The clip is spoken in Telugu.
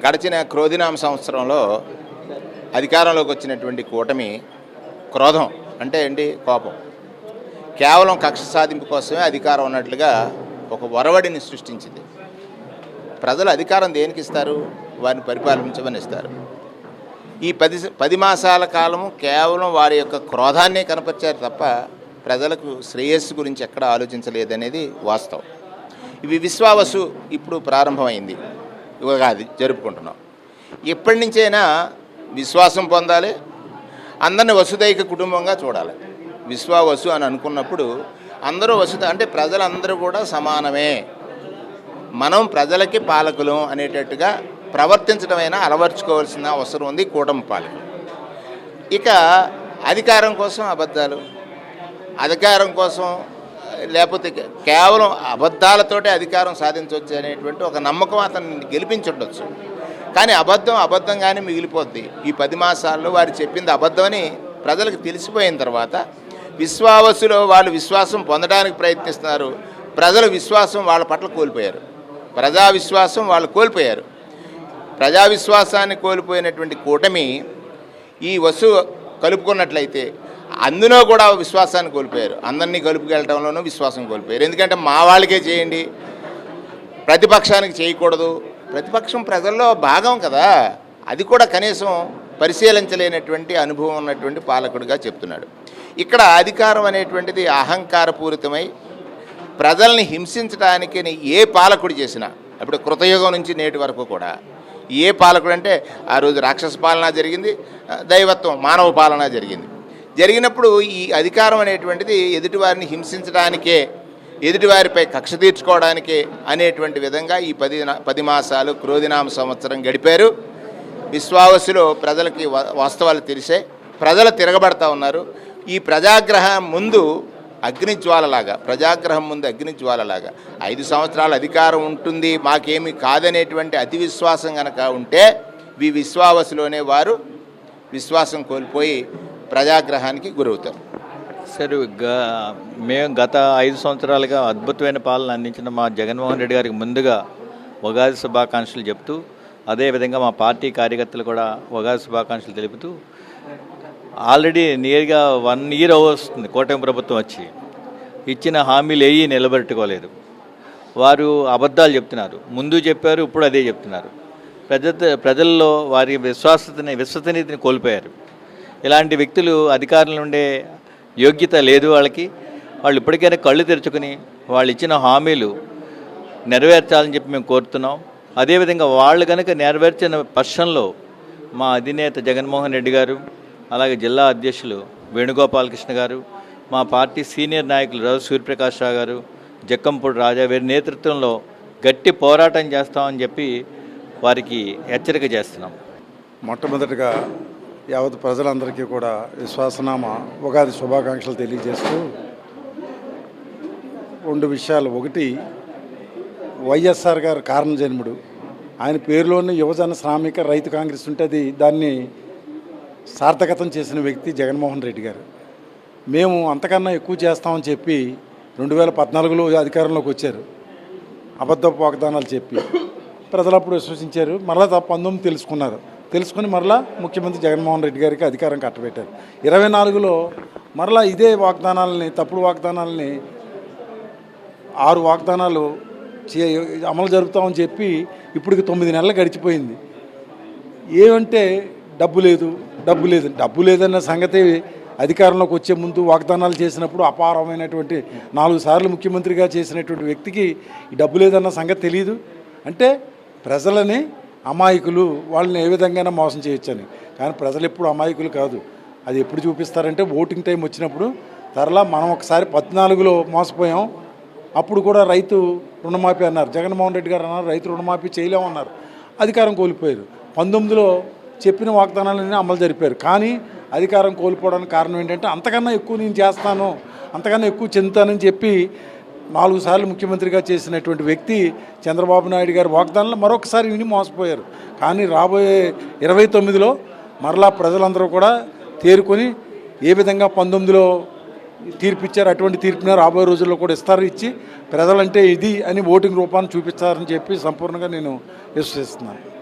గడిచిన క్రోధినామ సంవత్సరంలో అధికారంలోకి వచ్చినటువంటి కూటమి క్రోధం అంటే ఏంటి? కోపం. కేవలం కక్ష సాధింపు కోసమే అధికారం ఉన్నట్లుగా ఒక ఒరవడిని సృష్టించింది. ప్రజలు అధికారం దేనికి ఇస్తారు? వారిని పరిపాలించమని ఇస్తారు. ఈ 10 మాసాల కాలము కేవలం వారి యొక్క క్రోధాన్నే కనపరిచారు తప్ప ప్రజలకు శ్రేయస్సు గురించి ఎక్కడ ఆలోచించలేదనేది వాస్తవం. ఇవి విశ్వావసు ఇప్పుడు ప్రారంభమైంది, ఉగాది జరుపుకుంటున్నాం. ఎప్పటి నుంచైనా విశ్వాసం పొందాలి, అందరిని వసుదైక కుటుంబంగా చూడాలి. విశ్వావసు అని అనుకున్నప్పుడు అందరూ అంటే ప్రజలందరూ కూడా సమానమే, మనం ప్రజలకి పాలకులం అనేటట్టుగా ప్రవర్తించడమైనా అలవర్చుకోవాల్సిన అవసరం ఉంది కూటమి పాలకులు. ఇక అధికారం కోసం అబద్ధాలు, అధికారం కోసం లేకపోతే కేవలం అబద్ధాలతోటే అధికారం సాధించవచ్చు అనేటువంటి ఒక నమ్మకం అతన్ని గెలిపించుండొచ్చు. కానీ అబద్ధంగానే మిగిలిపోద్ది. ఈ 10 మాసాల్లో వారు చెప్పింది అబద్ధమని ప్రజలకు తెలిసిపోయిన తర్వాత విశ్వావసులో వాళ్ళు విశ్వాసం పొందడానికి ప్రయత్నిస్తున్నారు. ప్రజల విశ్వాసం వాళ్ళ పట్ల కోల్పోయారు, ప్రజా విశ్వాసం వాళ్ళు కోల్పోయారు. ప్రజా విశ్వాసాన్ని కోల్పోయినటువంటి కూటమి ఈ కలుపుకున్నట్లయితే అందులో కూడా విశ్వాసాన్ని కోల్పోయారు. అందరినీ కలుపుకెళ్ళడంలోనూ విశ్వాసం కోల్పోయారు. ఎందుకంటే మా వాళ్ళకే చేయండి, ప్రతిపక్షానికి చేయకూడదు. ప్రతిపక్షం ప్రజల్లో భాగం కదా, అది కూడా కనీసం పరిశీలించలేనటువంటి అనుభవం ఉన్నటువంటి పాలకుడిగా చెప్తున్నాడు. ఇక్కడ అధికారం అనేటువంటిది అహంకారపూరితమై ప్రజల్ని హింసించడానికి ఏ పాలకుడు చేసినా, ఇప్పుడు కృతయుగం నుంచి నేటి వరకు కూడా ఏ పాలకుడు అంటే ఆ రోజు రాక్షస పాలన జరిగింది, దైవత్వం మానవ పాలన జరిగినప్పుడు ఈ అధికారం అనేటువంటిది ఎదుటివారిని హింసించడానికే, ఎదుటివారిపై కక్ష తీర్చుకోవడానికే అనేటువంటి విధంగా ఈ 10 మాసాలు క్రోధినామ సంవత్సరం గడిపారు. విశ్వావసులో ప్రజలకి వాస్తవాలు తెలిసే ప్రజలు తిరగబడతా ఉన్నారు. ఈ ప్రజాగ్రహం ముందు అగ్నిజ్వాలలాగా 5 సంవత్సరాల అధికారం ఉంటుంది, మాకేమీ కాదనేటువంటి అతి విశ్వాసం కనుక ఉంటే ఈ విశ్వావసులోనే వారు విశ్వాసం కోల్పోయి ప్రజాగ్రహానికి గురవుతారు. సరే, మేము గత 5 సంవత్సరాలుగా అద్భుతమైన పాలన అందించిన మా జగన్మోహన్ రెడ్డి గారికి ముందుగా ఉగాది శుభాకాంక్షలు చెప్తూ, అదేవిధంగా మా పార్టీ కార్యకర్తలు కూడా ఉగాది శుభాకాంక్షలు తెలుపుతూ, ఆల్రెడీ నియర్గా 1 ఇయర్ వస్తుంది కూటమి ప్రభుత్వం వచ్చి, ఇచ్చిన హామీలు ఏవి నిలబెట్టుకోలేదు. వారు అబద్ధాలు చెప్తున్నారు, ముందు చెప్పారు, ఇప్పుడు అదే చెప్తున్నారు. ప్రజల్లో వారి విశ్వసనీయతని కోల్పోయారు. ఇలాంటి వ్యక్తులు అధికారంలో ఉండే యోగ్యత లేదు వాళ్ళకి. వాళ్ళు ఇప్పటికైనా కళ్ళు తెరుచుకుని వాళ్ళు ఇచ్చిన హామీలు నెరవేర్చాలని చెప్పి మేము కోరుతున్నాం. అదేవిధంగా వాళ్ళు కనుక నెరవేర్చిన పక్షంలో మా అధినేత జగన్మోహన్ రెడ్డి గారు, అలాగే జిల్లా అధ్యక్షులు వేణుగోపాలకృష్ణ గారు, మా పార్టీ సీనియర్ నాయకులు రావు సూర్యప్రకాష్ రావు గారు, జక్కంపూడి రాజా వీరి నేతృత్వంలో గట్టి పోరాటం చేస్తామని చెప్పి వారికి హెచ్చరిక చేస్తున్నాం. మొట్టమొదటిగా యావత్ ప్రజలందరికీ కూడా విశ్వాసనామ ఉగాది శుభాకాంక్షలు తెలియజేస్తూ 2 విషయాలు. ఒకటి, వైఎస్ఆర్ గారు కారణజన్ముడు, ఆయన పేరులోని యువజన శ్రామిక రైతు కాంగ్రెస్ ఉంటుంది, దాన్ని సార్థకతం చేసిన వ్యక్తి జగన్మోహన్ రెడ్డి గారు. మేము అంతకన్నా ఎక్కువ చేస్తామని చెప్పి 2014లో అధికారంలోకి వచ్చారు. అబద్ధపు వాగ్దానాలు చెప్పి ప్రజలప్పుడు విశ్వసించారు. మరలా 19 తెలుసుకుని మరలా ముఖ్యమంత్రి జగన్మోహన్ రెడ్డి గారికి అధికారం కట్టబెట్టారు. 24లో మరలా ఇదే తప్పుడు వాగ్దానాలని 6 వాగ్దానాలు అమలు జరుపుతామని చెప్పి ఇప్పటికి 9 నెలలు గడిచిపోయింది. ఏమంటే డబ్బు లేదన్న సంగతి అధికారంలోకి వచ్చే ముందు వాగ్దానాలు చేసినప్పుడు అపారమైనటువంటి 4 సార్లు ముఖ్యమంత్రిగా చేసినటువంటి వ్యక్తికి ఈ డబ్బు లేదన్న సంగతి తెలియదు. అంటే ప్రజలని అమాయకులు, వాళ్ళని ఏ విధంగా మోసం చేయొచ్చని. కానీ ప్రజలు ఎప్పుడు అమాయకులు కాదు. అది ఎప్పుడు చూపిస్తారంటే ఓటింగ్ టైం వచ్చినప్పుడు. మనం ఒకసారి 14లో మోసపోయాం, అప్పుడు కూడా రైతు రుణమాఫీ అన్నారు, జగన్మోహన్ రెడ్డి గారు అన్నారు రైతు రుణమాఫీ చేయలేమన్నారు, అధికారం కోల్పోయారు. 19లో చెప్పిన వాగ్దానాలన్నీ అమలు జరిపారు. కానీ అధికారం కోల్పోవడానికి కారణం ఏంటంటే అంతకన్నా ఎక్కువ నేను చేస్తాను, అంతకన్నా ఎక్కువ చెందుతానని చెప్పి 4 సార్లు ముఖ్యమంత్రిగా చేసినటువంటి వ్యక్తి చంద్రబాబు నాయుడు గారి వాగ్దానాలు మరొకసారి విని మోసపోయారు. కానీ రాబోయే 29లో మరలా ప్రజలందరూ కూడా తేరుకొని ఏ విధంగా 19లో తీర్పిచ్చారు అటువంటి తీర్పునే రాబోయే రోజుల్లో కూడా ఇచ్చి ప్రజలంటే ఇది అని ఓటింగ్ రూపాన్ని చూపిస్తారని చెప్పి సంపూర్ణంగా నేను విశ్వసిస్తున్నాను.